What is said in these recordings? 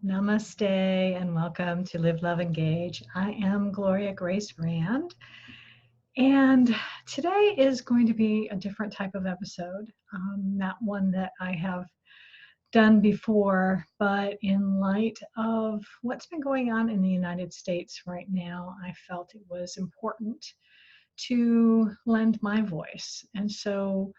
Namaste and welcome to Live, Love, Engage. I am Gloria Grace Rand, and today is going to be a different type of episode, not one that I have done before, but in light of what's been going on in the United States right now, I felt it was important to lend my voice. And so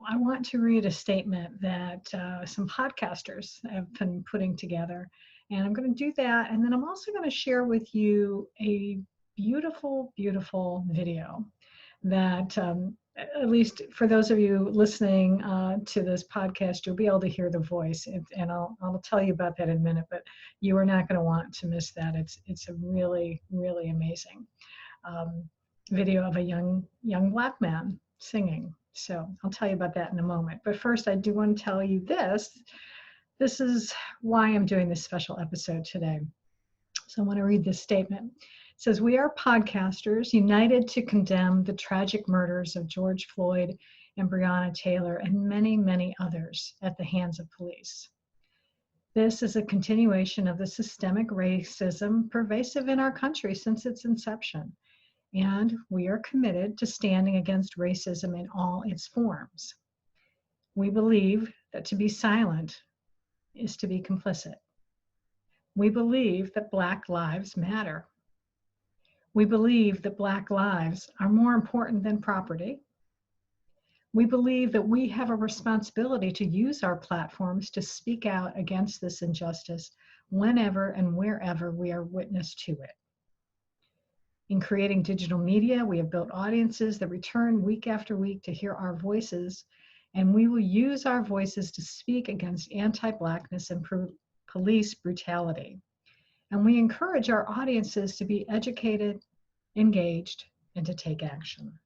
I want to read a statement that some podcasters have been putting together, and I'm going to do that. And then I'm also going to share with you a beautiful, beautiful video that, at least for those of you listening to this podcast, you'll be able to hear the voice, and I'll tell you about that in a minute. But you are not going to want to miss that. It's a really, really amazing video of a young Black man singing. So I'll tell you about that in a moment. But first, I do want to tell you this. This is why I'm doing this special episode today. So I want to read this statement. It says, "We are podcasters united to condemn the tragic murders of George Floyd and Breonna Taylor and many, many others at the hands of police. This is a continuation of the systemic racism pervasive in our country since its inception. And we are committed to standing against racism in all its forms. We believe that to be silent is to be complicit. We believe that Black lives matter. We believe that Black lives are more important than property. We believe that we have a responsibility to use our platforms to speak out against this injustice whenever and wherever we are witness to it. In creating digital media, we have built audiences that return week after week to hear our voices, and we will use our voices to speak against anti-Blackness and police brutality. And we encourage our audiences to be educated, engaged, and to take action."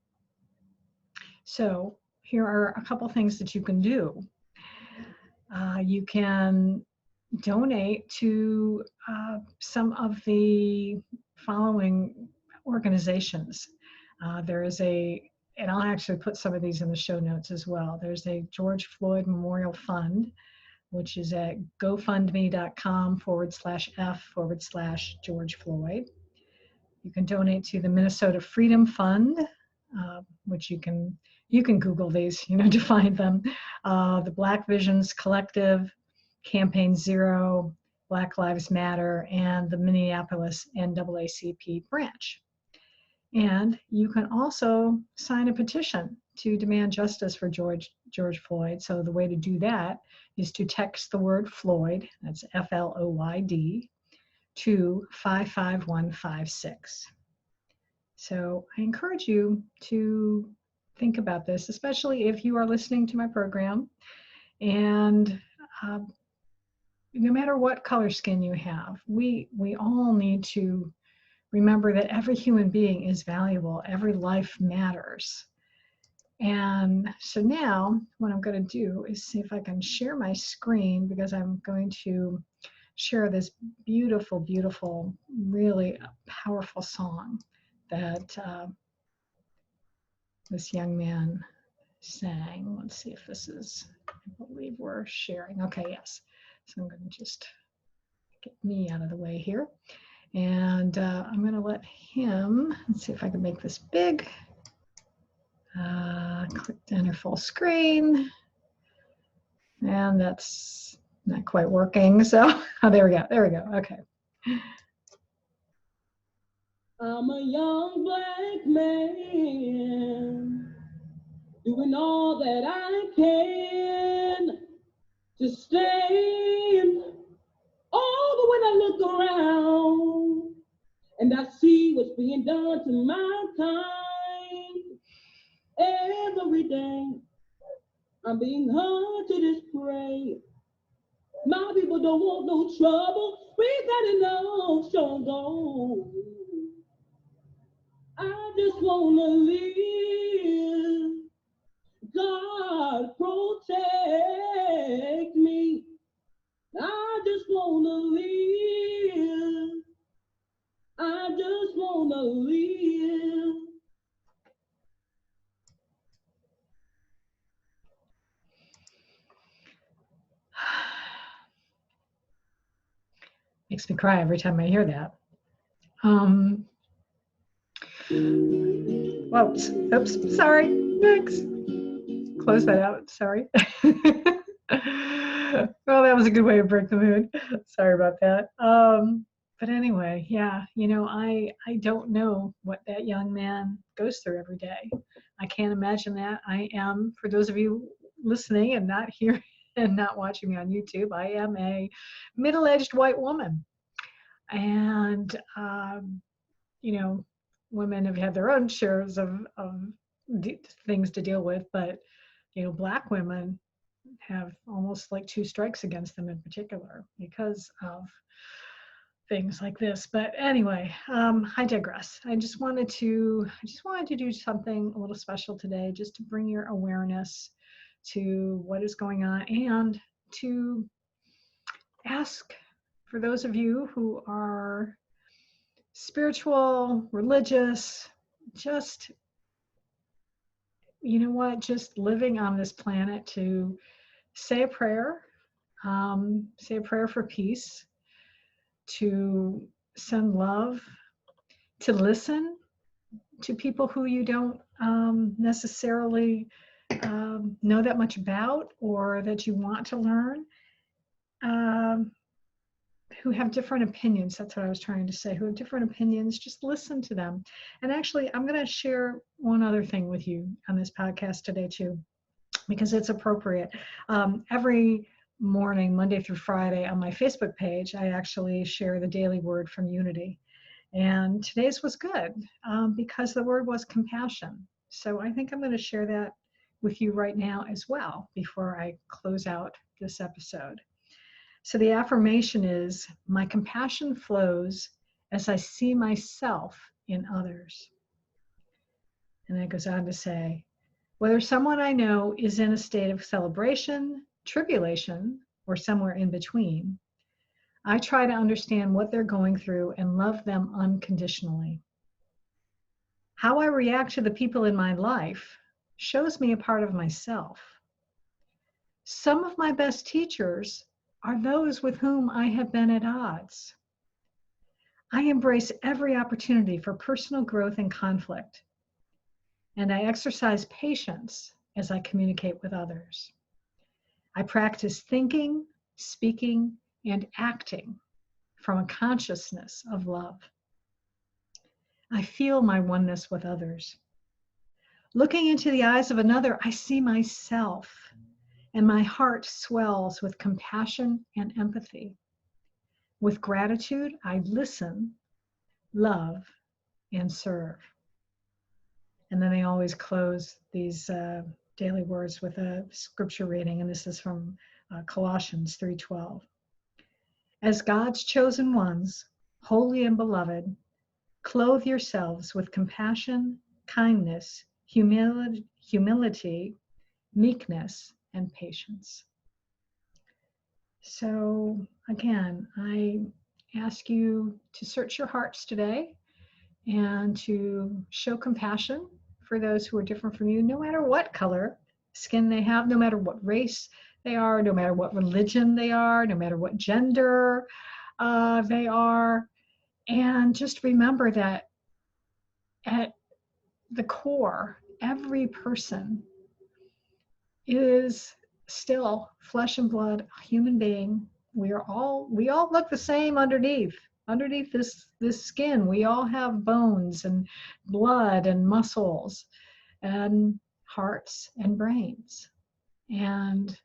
So here are a couple things that you can do. You can donate to some of the following organizations. There is and I'll actually put some of these in the show notes as well. There's a George Floyd Memorial Fund, which is at gofundme.com/F/George Floyd. You can donate to the Minnesota Freedom Fund, which you can Google these, to find them. The Black Visions Collective, Campaign Zero, Black Lives Matter, and the Minneapolis NAACP branch. And you can also sign a petition to demand justice for George Floyd. So the way to do that is to text the word Floyd, that's FLOYD, to 55156. So I encourage you to think about this, especially if you are listening to my program. And no matter what color skin you have, we all need to remember that every human being is valuable. Every life matters. And so now what I'm going to do is see if I can share my screen, because I'm going to share this beautiful, beautiful, really powerful song that this young man sang. Let's see if this is, I believe we're sharing. Okay, yes. So I'm going to just get me out of the way here. And I'm going to let him, let's see if I can make this big. Click to enter full screen. And that's not quite working. So, oh, there we go. There we go. Okay. I'm a young Black man doing all that I can to stand. Oh, but when I look around and I see what's being done to my kind, every day I'm being hard to this prey. My people don't want no trouble. We got enough struggle. I just wanna live. God protect me. I just wanna live. I just wanna live. Makes me cry every time I hear that. Oops, sorry. Thanks. Close that out. Sorry. Well, that was a good way to break the mood. Sorry about that. But anyway, yeah, I don't know what that young man goes through every day. I can't imagine that. I am, for those of you listening and not here and not watching me on YouTube, I am a middle-aged white woman. And, women have had their own shares of things to deal with, but, Black women have almost like two strikes against them in particular because of things like this. But anyway, I digress. I just wanted to do something a little special today, just to bring your awareness to what is going on, and to ask, for those of you who are spiritual, religious, just, just living on this planet, to say a prayer, for peace, to send love, to listen to people who you don't necessarily know that much about, or that you want to learn, who have different opinions. That's what I was trying to say. Who have different opinions, just listen to them. And actually, I'm going to share one other thing with you on this podcast today too, because it's appropriate. Every morning, Monday through Friday, on my Facebook page, I actually share the daily word from Unity. And today's was good because the word was compassion. So I think I'm going to share that with you right now as well before I close out this episode. So the affirmation is, my compassion flows as I see myself in others. And then it goes on to say, whether someone I know is in a state of celebration, tribulation, or somewhere in between, I try to understand what they're going through and love them unconditionally. How I react to the people in my life shows me a part of myself. Some of my best teachers are those with whom I have been at odds. I embrace every opportunity for personal growth and conflict, and I exercise patience as I communicate with others. I practice thinking, speaking, and acting from a consciousness of love. I feel my oneness with others. Looking into the eyes of another, I see myself, and my heart swells with compassion and empathy. With gratitude, I listen, love, and serve. And then they always close these daily words with a scripture reading, and this is from Colossians 3:12. As God's chosen ones, holy and beloved, clothe yourselves with compassion, kindness, humility, meekness, and patience. So again, I ask you to search your hearts today and to show compassion for those who are different from you, no matter what color skin they have, no matter what race they are, no matter what religion they are, no matter what gender they are. And just remember that at the core, every person is still flesh and blood, a human being. We all look the same underneath this skin. We all have bones and blood and muscles and hearts and brains. And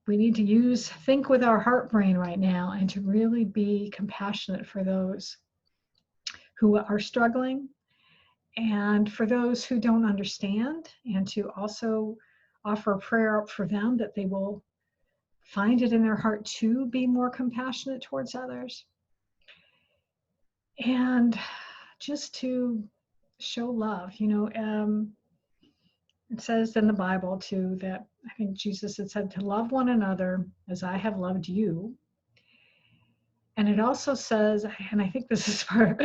we need to think with our heart brain right now, and to really be compassionate for those who are struggling, and for those who don't understand, and to also offer a prayer up for them that they will find it in their heart to be more compassionate towards others. And just to show love. It says in the Bible too that, I think Jesus had said, to love one another as I have loved you. And it also says, and I think this is for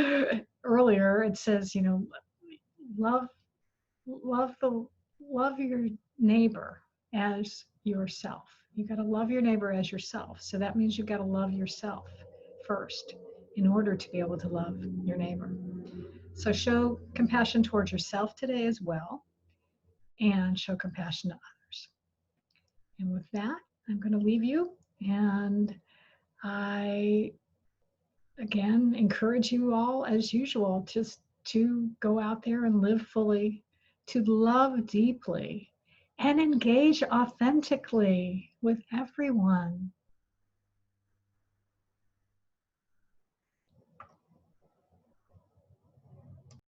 earlier, it says, love your neighbor as yourself. You got to love your neighbor as yourself. So that means you got to love yourself first in order to be able to love your neighbor. So show compassion towards yourself today as well, and show compassion to others. And with that, I'm going to leave you. And I, again, encourage you all, as usual, just to go out there and live fully, to love deeply, and engage authentically with everyone.